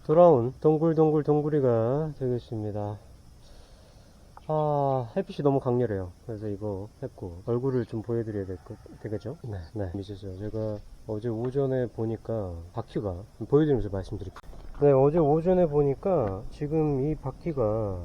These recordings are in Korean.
돌아온 동굴동굴 동굴이가 되겠습니다. 햇빛이 너무 강렬해요. 그래서 이거 했고, 얼굴을 좀 보여드려야 되겠죠? 네. 미쳤어요. 제가 어제 오전에 보니까 바퀴가, 보여드리면서 말씀드릴게요. 네, 어제 오전에 보니까 지금 이 바퀴가,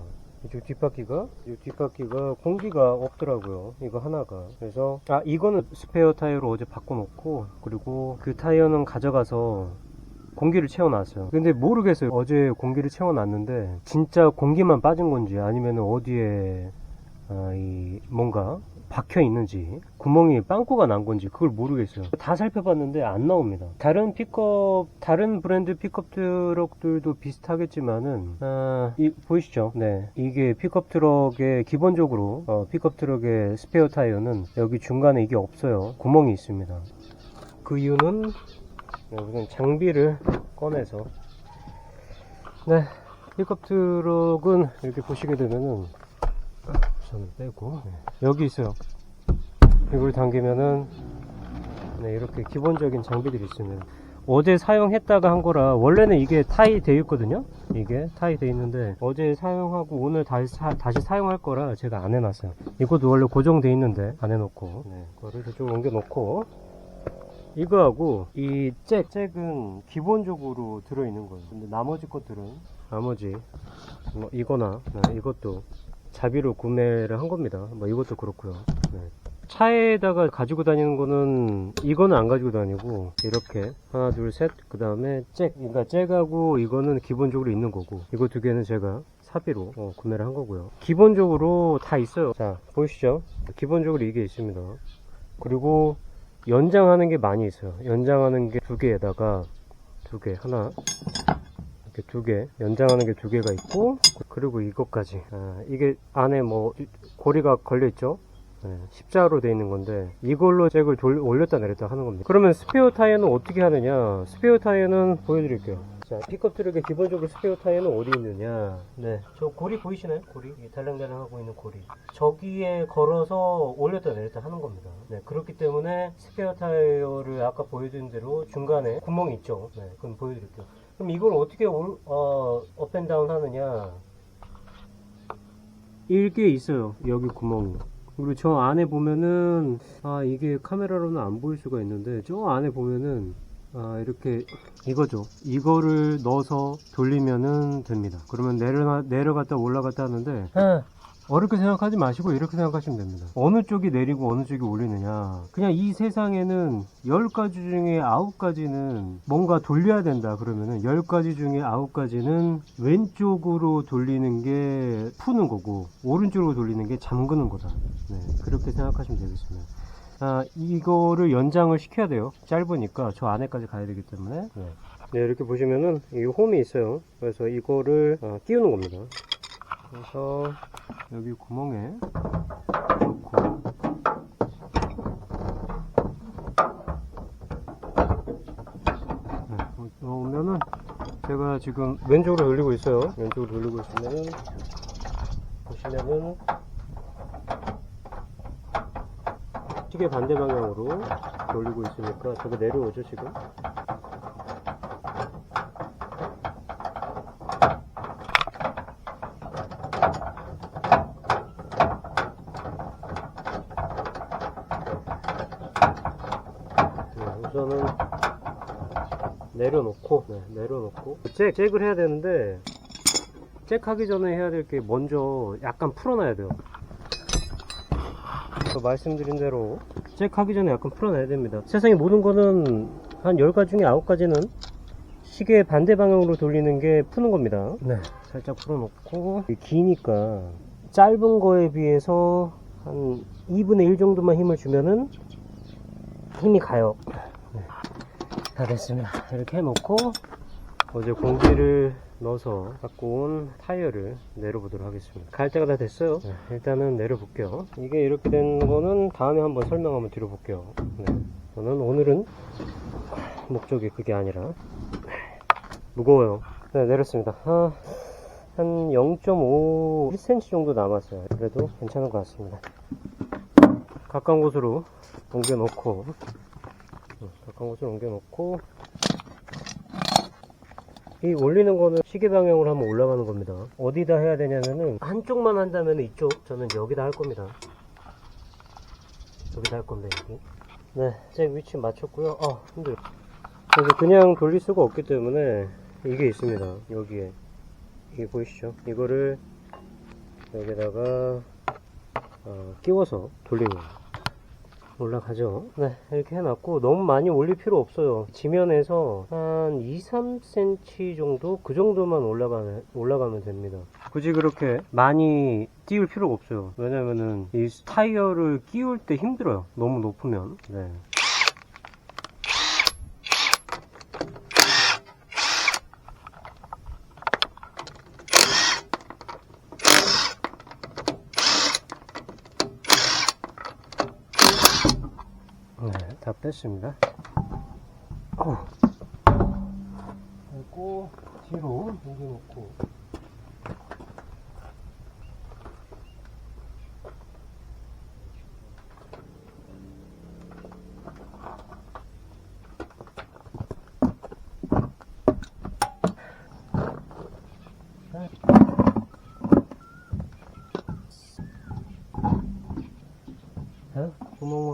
이쪽 뒷바퀴가 공기가 없더라고요. 이거 하나가. 그래서, 이거는 스페어 타이어로 어제 바꿔놓고, 그리고 그 타이어는 가져가서 공기를 채워놨어요. 근데 모르겠어요. 어제 공기를 채워놨는데 진짜 공기만 빠진 건지 아니면 어디에 뭔가 박혀 있는지 구멍이 빵꾸가 난 건지 그걸 모르겠어요. 다 살펴봤는데 안 나옵니다. 다른 브랜드 픽업 트럭들도 비슷하겠지만은 보이시죠? 네, 이게 픽업 트럭의 기본적으로 픽업 트럭의 스페어 타이어는 여기 중간에 이게 없어요. 구멍이 있습니다. 그 이유는 우선 장비를 꺼내서, 네, 픽업 트럭은 이렇게 보시게 되면은 우선 빼고, 여기 있어요. 이걸 당기면은, 네, 이렇게 기본적인 장비들이 있습니다. 어제 사용했다가 한 거라, 원래는 이게 타이 돼 있거든요. 이게 타이 돼 있는데 어제 사용하고 오늘 다시 사용할 거라 제가 안 해놨어요. 이것도 원래 고정돼 있는데 안 해놓고, 네, 그거를 좀 옮겨 놓고, 이거하고 이 잭은 기본적으로 들어있는 거예요. 근데 나머지 것들은, 뭐 이거나 이것도 자비로 구매를 한 겁니다. 뭐 이것도 그렇고요. 네. 차에다가 가지고 다니는 거는, 이거는 안 가지고 다니고, 이렇게 하나 둘 셋, 그 다음에 그러니까 잭하고 이거는 기본적으로 있는 거고, 이거 두 개는 제가 사비로 구매를 한 거고요. 기본적으로 다 있어요. 자, 보이시죠? 기본적으로 이게 있습니다. 그리고 연장하는 게 많이 있어요. 연장하는 게 두 개에다가 하나, 이렇게 두 개, 연장하는 게 두 개가 있고, 그리고 이것까지. 이게 안에 뭐 고리가 걸려 있죠. 네, 십자로 되어 있는 건데, 이걸로 잭을 올렸다 내렸다 하는 겁니다. 그러면 스페어 타이어는 어떻게 하느냐? 스페어 타이어는 보여드릴게요. 자, 픽업 트럭의 기본적으로 스페어 타이어는 어디 있느냐? 네, 저 고리 보이시나요? 고리, 달랑달랑 하고 있는 고리, 저기에 걸어서 올렸다 내렸다 하는 겁니다. 네, 그렇기 때문에 스페어 타이어를 아까 보여드린 대로 중간에 구멍이 있죠. 네, 그럼 보여드릴게요. 그럼 이걸 어떻게 업앤다운 하느냐? 이게 있어요. 여기 구멍이. 그리고 저 안에 보면은, 이게 카메라로는 안 보일 수가 있는데, 저 안에 보면은 이렇게 이거죠. 이거를 넣어서 돌리면은 됩니다. 그러면 내려갔다 올라갔다 하는데, 어렵게 생각하지 마시고 이렇게 생각하시면 됩니다. 어느 쪽이 내리고 어느 쪽이 올리느냐. 그냥 이 세상에는 10가지 중에 9가지는 뭔가 돌려야 된다 그러면은, 10가지 중에 9가지는 왼쪽으로 돌리는 게 푸는 거고, 오른쪽으로 돌리는 게 잠그는 거다. 네, 그렇게 생각하시면 되겠습니다. 이거를 연장을 시켜야 돼요. 짧으니까 저 안에까지 가야 되기 때문에. 네, 이렇게 보시면은 이 홈이 있어요. 그래서 이거를 끼우는 겁니다. 그래서 여기 구멍에 넣고, 넣으면은, 제가 지금 왼쪽으로 돌리고 있어요. 왼쪽으로 돌리고 있으면은, 보시면은 시계 반대 방향으로 돌리고 있으니까 저게 내려오죠 지금. 우선은 내려놓고, 잭을 해야 되는데, 잭하기 전에 해야 될 게 먼저 약간 풀어놔야 돼요. 말씀드린 대로 잭하기 전에 약간 풀어놔야 됩니다. 세상의 모든 거는 한 10가지 중에 9가지는 시계 반대 방향으로 돌리는 게 푸는 겁니다. 네, 살짝 풀어놓고, 기니까 짧은 거에 비해서 한 2분의 1 정도만 힘을 주면은 힘이 가요. 네, 다 됐습니다. 이렇게 해놓고 어제 공기를 넣어서 갖고 온 타이어를 내려보도록 하겠습니다. 갈 때가 다 됐어요. 네, 일단은 내려볼게요. 이게 이렇게 된 거는 다음에 한번 설명 한번 드려볼게요. 네, 저는 오늘은 목적이 그게 아니라, 무거워요. 네, 내렸습니다. 한 0.5, 1cm 정도 남았어요. 그래도 괜찮은 것 같습니다. 가까운 곳으로 옮겨놓고, 이 올리는 거는 시계 방향으로 한번 올라가는 겁니다. 어디다 해야 되냐면은 한쪽만 한다면 이쪽, 저는 여기다 할 겁니다. 여기다 할 겁니다. 여기. 네, 제 위치 맞췄고요. 힘들어. 그래서 그냥 돌릴 수가 없기 때문에 이게 있습니다. 여기에 이게 보이시죠? 이거를 여기다가 끼워서 돌리면 올라가죠. 네, 이렇게 해놨고 너무 많이 올릴 필요 없어요. 지면에서 한 2-3cm 정도, 그 정도만 올라가면 됩니다. 굳이 그렇게 많이 띄울 필요가 없어요. 왜냐면은 이 타이어를 끼울 때 힘들어요. 너무 높으면. 네. 네, 다 뺐습니다. 그리고 뒤로 옮겨놓고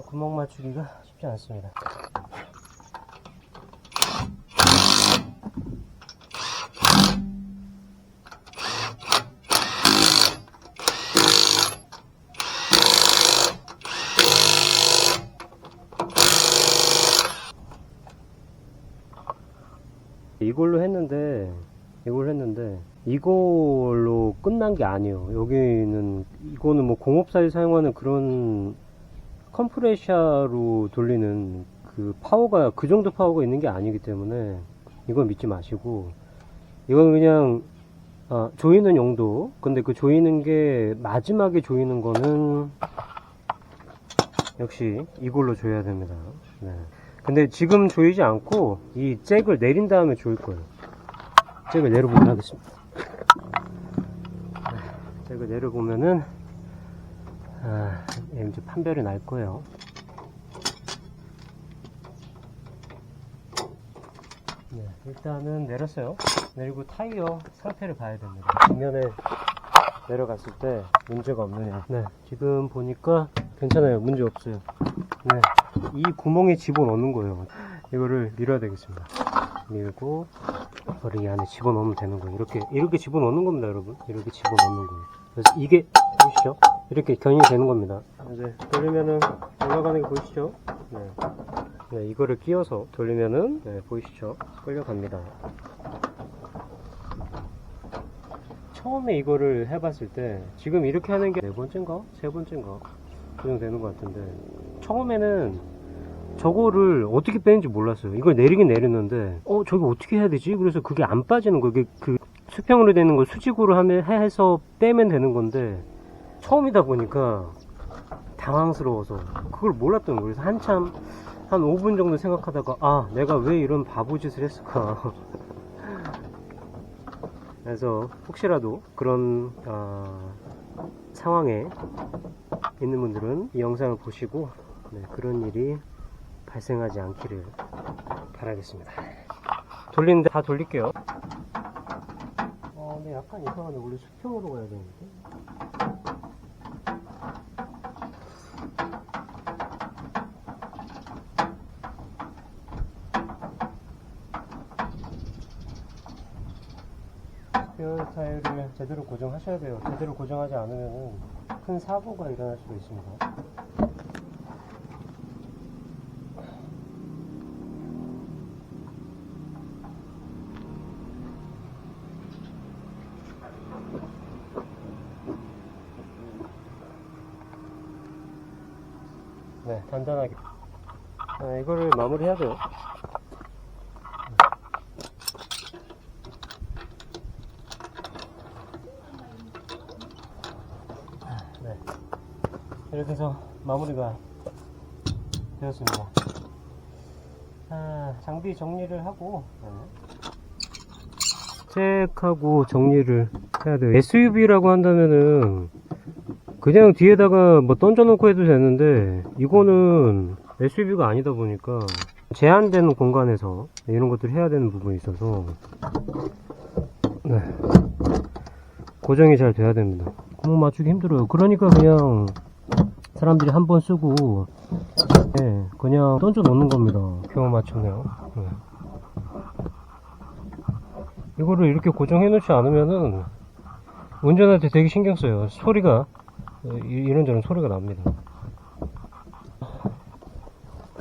구멍 맞추기가 쉽지 않습니다. 이걸로 했는데 이걸로 끝난 게 아니에요. 이거는 뭐 공업사에 사용하는 그런 컴프레셔로 돌리는 그 파워가, 그 정도 파워가 있는 게 아니기 때문에 이건 믿지 마시고, 이건 그냥 조이는 용도. 근데 그 조이는 게, 마지막에 조이는 거는 역시 이걸로 조여야 됩니다. 네. 근데 지금 조이지 않고 이 잭을 내린 다음에 조일 거예요. 잭을 내려보도록 하겠습니다. 잭을 내려보면은 이제 판별이 날 거예요. 네, 일단은 내렸어요. 내리고 타이어 상태를 봐야 됩니다. 뒷면에 내려갔을 때 문제가 없느냐. 네, 지금 보니까 괜찮아요. 문제 없어요. 네, 이 구멍에 집어넣는 거예요. 이거를 밀어야 되겠습니다. 밀고 이거를 이 안에 집어넣으면 되는 거예요. 이렇게 집어넣는 겁니다, 여러분. 이렇게 집어넣는 거예요. 그래서 이게 보이시죠? 이렇게 견인이 되는 겁니다. 이제 돌리면은 올라가는 게 보이시죠? 네. 네, 이거를 끼워서 돌리면은, 네, 보이시죠? 끌려갑니다. 처음에 이거를 해봤을 때, 지금 이렇게 하는 게 4번째인가? 3번째인가? 그 정도 되는 것 같은데, 처음에는 저거를 어떻게 빼는지 몰랐어요. 이걸 내리긴 내렸는데, 저거 어떻게 해야 되지? 그래서 그게 안 빠지는 거예요. 그 수평으로 되는 걸 수직으로 해서 빼면 되는 건데, 처음이다 보니까 당황스러워서 그걸 몰랐던 거예요. 그래서 한참 한 5분 정도 생각하다가 내가 왜 이런 바보짓을 했을까. 그래서 혹시라도 그런 상황에 있는 분들은 이 영상을 보시고 그런 일이 발생하지 않기를 바라겠습니다. 돌리는데 다 돌릴게요. 근데 약간 이상하네. 원래 수평으로 가야 되는데. 스페어 타일을 제대로 고정하셔야 돼요. 제대로 고정하지 않으면 큰 사고가 일어날 수도 있습니다. 네, 단단하게. 이거를 마무리해야 돼요. 네, 이렇게 해서 마무리가 되었습니다. 장비 정리를 하고 체크하고 정리를 해야 돼요. SUV라고 한다면은 그냥 뒤에다가 뭐 던져놓고 해도 되는데, 이거는 SUV가 아니다 보니까 제한되는 공간에서 이런 것들을 해야 되는 부분이 있어서 네. 고정이 잘 돼야 됩니다. 구멍 맞추기 힘들어요. 그러니까 그냥 사람들이 한 번 쓰고 네, 그냥 던져 놓는 겁니다. 겨우 맞췄네요. 네. 이거를 이렇게 고정해 놓지 않으면은 운전할 때 되게 신경 써요. 소리가 이런저런 소리가 납니다.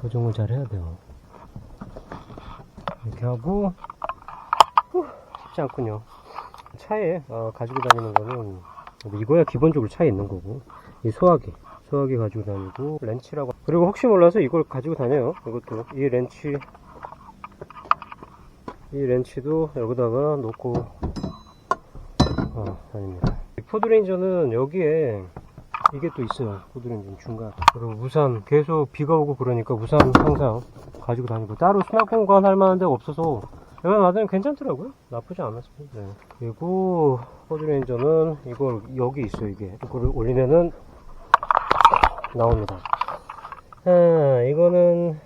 고정을 잘 해야 돼요. 이렇게 하고 쉽지 않군요. 차에 가지고 다니는 거는 이거야 기본적으로 차에 있는 거고, 이 소화기 가지고 다니고, 렌치라고, 그리고 혹시 몰라서 이걸 가지고 다녀요. 이것도 이 렌치도 여기다가 놓고 다닙니다. 포드레인저는 여기에 이게 또 있어요. 포드레인저 중간. 그리고 우산, 계속 비가 오고 그러니까 우산 항상 가지고 다니고, 따로 수납 공간 할 만한 데가 없어서 여기 놔두면 괜찮더라고요. 나쁘지 않았습니다. 네. 그리고 포드레인저는 이걸 여기 있어요. 이거를 올리면은 나옵니다. 이거는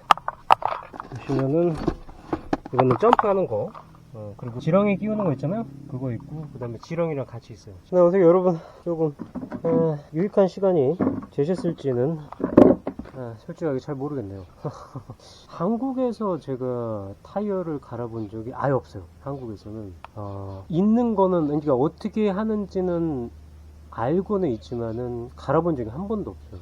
보시면은 이거는 점프하는 거, 그리고 지렁이 끼우는 거 있잖아요. 그거 있고, 그 다음에 지렁이랑 같이 있어요. 어떻게 여러분 조금 유익한 시간이 되셨을지는 솔직하게 잘 모르겠네요. 한국에서 제가 타이어를 갈아본 적이 아예 없어요. 한국에서는 있는 거는, 그러니까 어떻게 하는지는 알고는 있지만은 갈아본 적이 한 번도 없어요.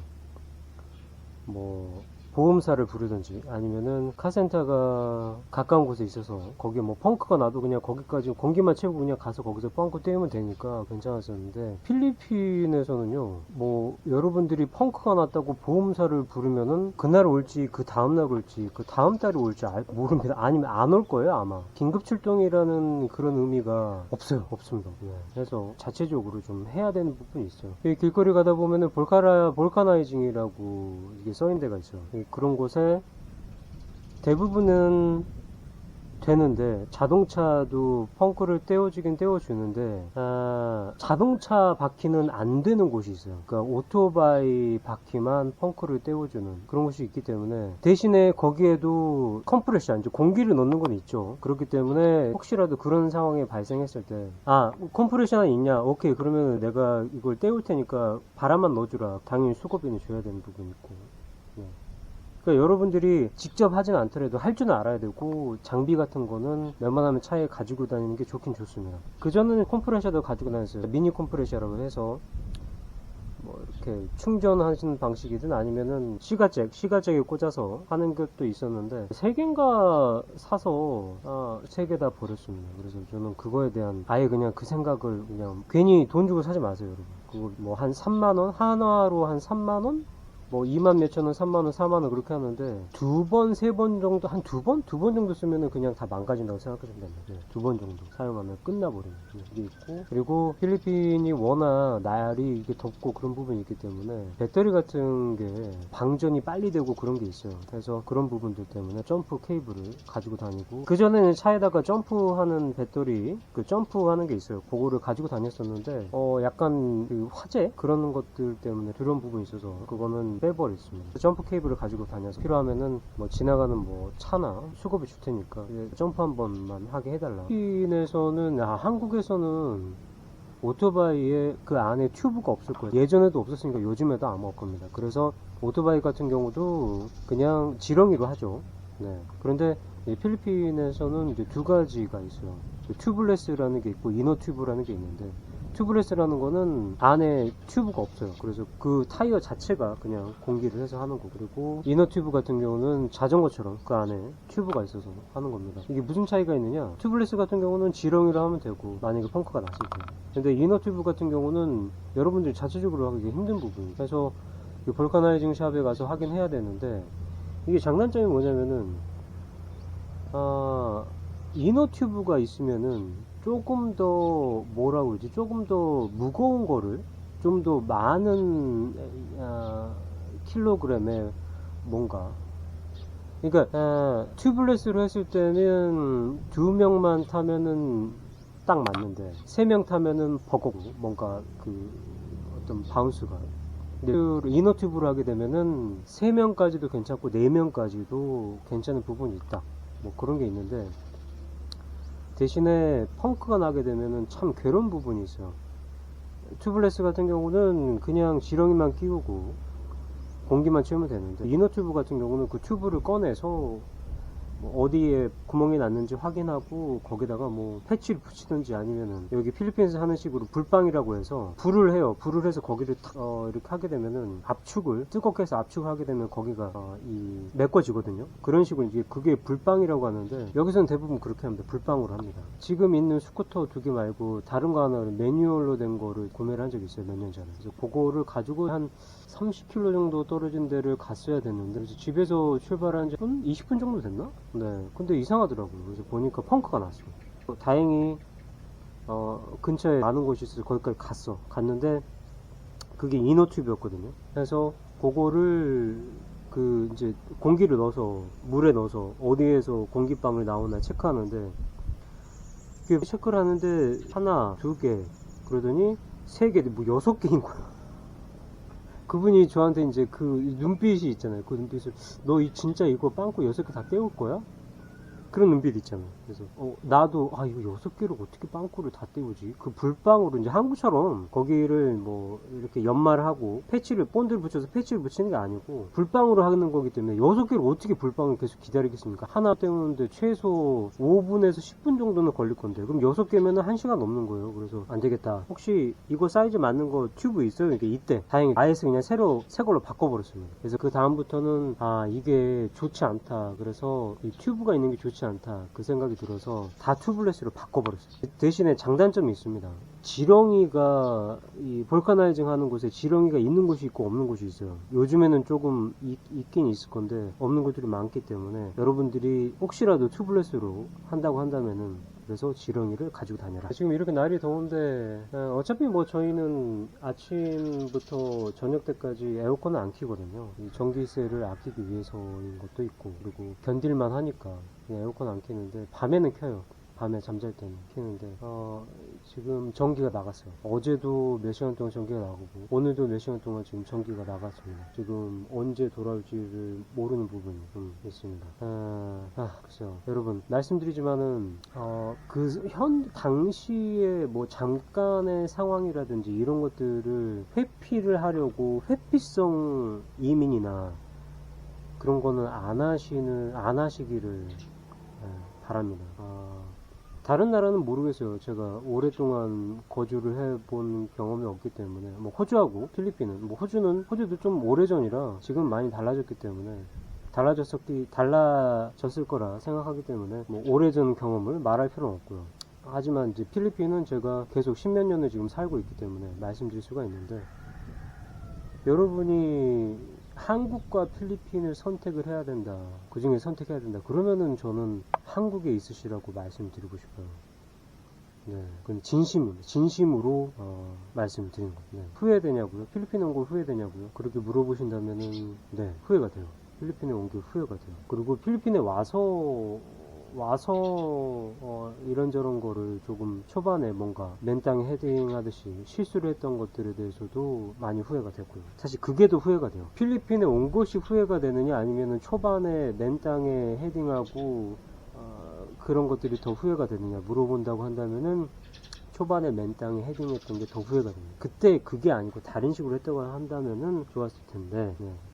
뭐 보험사를 부르든지 아니면은 카센터가 가까운 곳에 있어서 거기에 뭐 펑크가 나도 그냥 거기까지 공기만 채우고 그냥 가서 거기서 펑크 떼우면 되니까 괜찮았었는데, 필리핀에서는요, 뭐 여러분들이 펑크가 났다고 보험사를 부르면은 그날 올지 그 다음날 올지 그 다음 달에 올지 모릅니다. 아니면 안 올 거예요. 아마 긴급 출동이라는 그런 의미가 없습니다. 네. 그래서 자체적으로 좀 해야 되는 부분이 있어요. 길거리 가다 보면은 볼카나이징이라고 이게 써있는 데가 있어요. 그런 곳에 대부분은 되는데, 자동차도 펑크를 떼어주긴 떼어주는데 자동차 바퀴는 안 되는 곳이 있어요. 그러니까 오토바이 바퀴만 펑크를 떼어주는 그런 곳이 있기 때문에, 대신에 거기에도 컴프레셔, 이제 공기를 넣는 건 있죠. 그렇기 때문에 혹시라도 그런 상황이 발생했을 때 컴프레셔는 있냐, 오케이, 그러면 내가 이걸 떼올 테니까 바람만 넣어주라, 당연히 수거비는 줘야 되는 부분이 있고. 네. 그러니까 여러분들이 직접 하진 않더라도 할 줄은 알아야 되고, 장비 같은 거는 웬만하면 차에 가지고 다니는 게 좋긴 좋습니다. 그전에는 컴프레셔도 가지고 다녔어요. 미니 컴프레셔라고 해서 뭐 이렇게 충전하시는 방식이든 아니면은 시가잭에 꽂아서 하는 것도 있었는데, 3개인가 사서 3개 다 버렸습니다. 그래서 저는 그거에 대한 아예 그냥 그 생각을, 그냥 괜히 돈 주고 사지 마세요, 여러분. 그거 뭐 한 3만원? 하나로 한 3만원? 뭐 2만 몇천 원, 3만 원, 4만 원 그렇게 하는데, 2번, 3번 정도, 한 2번? 2번 정도 쓰면은 그냥 다 망가진다고 생각하시면 됩니다. 2번 정도 사용하면 끝나버리는 게 있고, 그리고 필리핀이 워낙 날이 이게 덥고 그런 부분이 있기 때문에 배터리 같은 게 방전이 빨리 되고 그런 게 있어요. 그래서 그런 부분들 때문에 점프 케이블을 가지고 다니고, 그전에는 차에다가 점프하는 배터리, 그 점프하는 게 있어요. 그거를 가지고 다녔었는데 약간 그 화재 그런 것들 때문에 그런 부분이 있어서 그거는 빼버렸습니다. 점프 케이블을 가지고 다녀서 필요하면은 뭐 지나가는 뭐 차나 수급을 줄 테니까 점프 한 번만 하게 해달라. 필리핀에서는 한국에서는 오토바이에 그 안에 튜브가 없을 거예요. 예전에도 없었으니까 요즘에도 아마 없을 겁니다. 그래서 오토바이 같은 경우도 그냥 지렁이로 하죠. 네. 그런데 필리핀에서는 이제 2가지가 있어요. 튜블레스라는 게 있고 이너 튜브라는 게 있는데, 튜브레스라는 거는 안에 튜브가 없어요. 그래서 그 타이어 자체가 그냥 공기를 해서 하는 거고, 그리고 이너 튜브 같은 경우는 자전거처럼 그 안에 튜브가 있어서 하는 겁니다. 이게 무슨 차이가 있느냐, 튜블레스 같은 경우는 지렁이로 하면 되고 만약에 펑크가 났을 때, 근데 이너 튜브 같은 경우는 여러분들이 자체적으로 하기 힘든 부분이, 그래서 이 볼카나이징 샵에 가서 확인해야 되는데, 이게 장단점이 뭐냐면은 이너 튜브가 있으면은 조금 더 조금 더 무거운 거를, 좀 더 많은 킬로그램의 뭔가, 그러니까 튜블레스로 했을 때는 2명만 타면은 딱 맞는데 3명 타면은 버거고 뭔가 그 어떤 바운스가. 근데 이너 튜브로 하게 되면은 3명까지도 괜찮고 4명까지도 괜찮은 부분이 있다, 뭐 그런 게 있는데, 대신에 펑크가 나게 되면은 참 괴로운 부분이 있어요. 튜블레스 같은 경우는 그냥 지렁이만 끼우고 공기만 채우면 되는데, 이너 튜브 같은 경우는 그 튜브를 꺼내서 뭐 어디에 구멍이 났는지 확인하고 거기다가 뭐 패치를 붙이든지, 아니면은 여기 필리핀에서 하는 식으로 불빵이라고 해서 불을 해요. 불을 해서 거기를 이렇게 하게 되면은 압축을 뜨겁게 해서 압축을 하게 되면 거기가 이 메꿔지거든요. 그런 식으로 이제 그게 불빵이라고 하는데, 여기서는 대부분 그렇게 합니다. 불빵으로 합니다. 지금 있는 스쿠터 2개 말고 다른 거 하나를 매뉴얼로 된 거를 구매를 한 적이 있어요, 몇 년 전에. 그래서 그거를 가지고 한 30km 정도 떨어진 데를 갔어야 됐는데, 그래서 집에서 출발한 지 20분 정도 됐나? 네. 근데 이상하더라고요. 그래서 보니까 펑크가 났어. 다행히 근처에 많은 곳이 있어서 거기까지 갔는데 그게 이너 튜브였거든요. 그래서 그거를 이제 공기를 넣어서, 물에 넣어서 어디에서 공기방울 나오나 체크하는데, 그 체크를 하는데 하나, 두 개, 그러더니 세 개, 뭐 6개인 거야. 그분이 저한테 이제 그 눈빛이 있잖아요. 그 눈빛을, 너 진짜 이거 빵꾸 6개 다 때울 거야? 그런 눈빛 있잖아요. 그래서 나도 이거 6개를 어떻게 빵꾸를 다 때우지? 그 불빵으로 이제 한국처럼 거기를 뭐 이렇게 연마를 하고 패치를, 본드를 붙여서 패치를 붙이는 게 아니고 불빵으로 하는 거기 때문에 6개를 어떻게 불빵을 계속 기다리겠습니까? 하나 때우는데 최소 5분에서 10분 정도는 걸릴 건데, 그럼 6개면은 1시간 넘는 거예요. 그래서 안 되겠다. 혹시 이거 사이즈 맞는 거 튜브 있어요? 이게 이때 다행히 아예스 그냥 새 걸로 바꿔버렸습니다. 그래서 그 다음부터는 이게 좋지 않다. 그래서 이 튜브가 있는 게 좋지 않다, 그 생각이 들어서 다 튜블레스로 바꿔버렸어요. 대신에 장단점이 있습니다. 지렁이가, 이 볼카나이징 하는 곳에 지렁이가 있는 곳이 있고 없는 곳이 있어요. 요즘에는 조금 있긴 있을 건데 없는 곳들이 많기 때문에 여러분들이 혹시라도 튜블레스로 한다고 한다면은, 그래서 지렁이를 가지고 다녀라. 지금 이렇게 날이 더운데 어차피 뭐 저희는 아침부터 저녁 때까지 에어컨을 안 켜거든요. 이 전기세를 아끼기 위해서인 것도 있고, 그리고 견딜만 하니까 그냥 에어컨 안 켜는데, 밤에는 켜요. 밤에 잠잘 때는 켜는데 지금 전기가 나갔어요. 어제도 몇 시간 동안 전기가 나가고 오늘도 몇 시간 동안 지금 전기가 나갔습니다. 지금 언제 돌아올지를 모르는 부분이 좀 있습니다. 글쎄요. 여러분, 말씀드리지만은 당시에 뭐 잠깐의 상황이라든지 이런 것들을 회피를 하려고 회피성 이민이나 그런 거는 안 하시기를 바랍니다. 다른 나라는 모르겠어요. 제가 오랫동안 거주를 해본 경험이 없기 때문에. 뭐 호주하고 필리핀은, 뭐 호주도 좀 오래전이라 지금 많이 달라졌기 때문에, 달라졌을 거라 생각하기 때문에 뭐 오래전 경험을 말할 필요는 없고요. 하지만 이제 필리핀은 제가 계속 십몇 년을 지금 살고 있기 때문에 말씀드릴 수가 있는데, 여러분이 한국과 필리핀을 선택을 해야 된다, 그 중에 선택해야 된다, 그러면은 저는 한국에 있으시라고 말씀드리고 싶어요. 네, 그건 진심으로 말씀을 드리는 거예요. 네. 후회되냐고요? 필리핀에 온 거 후회되냐고요? 그렇게 물어보신다면은 네, 후회가 돼요. 필리핀에 온 게 후회가 돼요. 그리고 필리핀에 와서 이런저런 거를 조금 초반에 뭔가 맨땅에 헤딩하듯이 실수를 했던 것들에 대해서도 많이 후회가 됐고요. 사실 그게 더 후회가 돼요. 필리핀에 온 것이 후회가 되느냐, 아니면은 초반에 맨땅에 헤딩하고 그런 것들이 더 후회가 되느냐 물어본다고 한다면은 초반에 맨땅에 헤딩했던 게 더 후회가 됩니다. 그때 그게 아니고 다른 식으로 했다고 한다면은 좋았을 텐데, 네.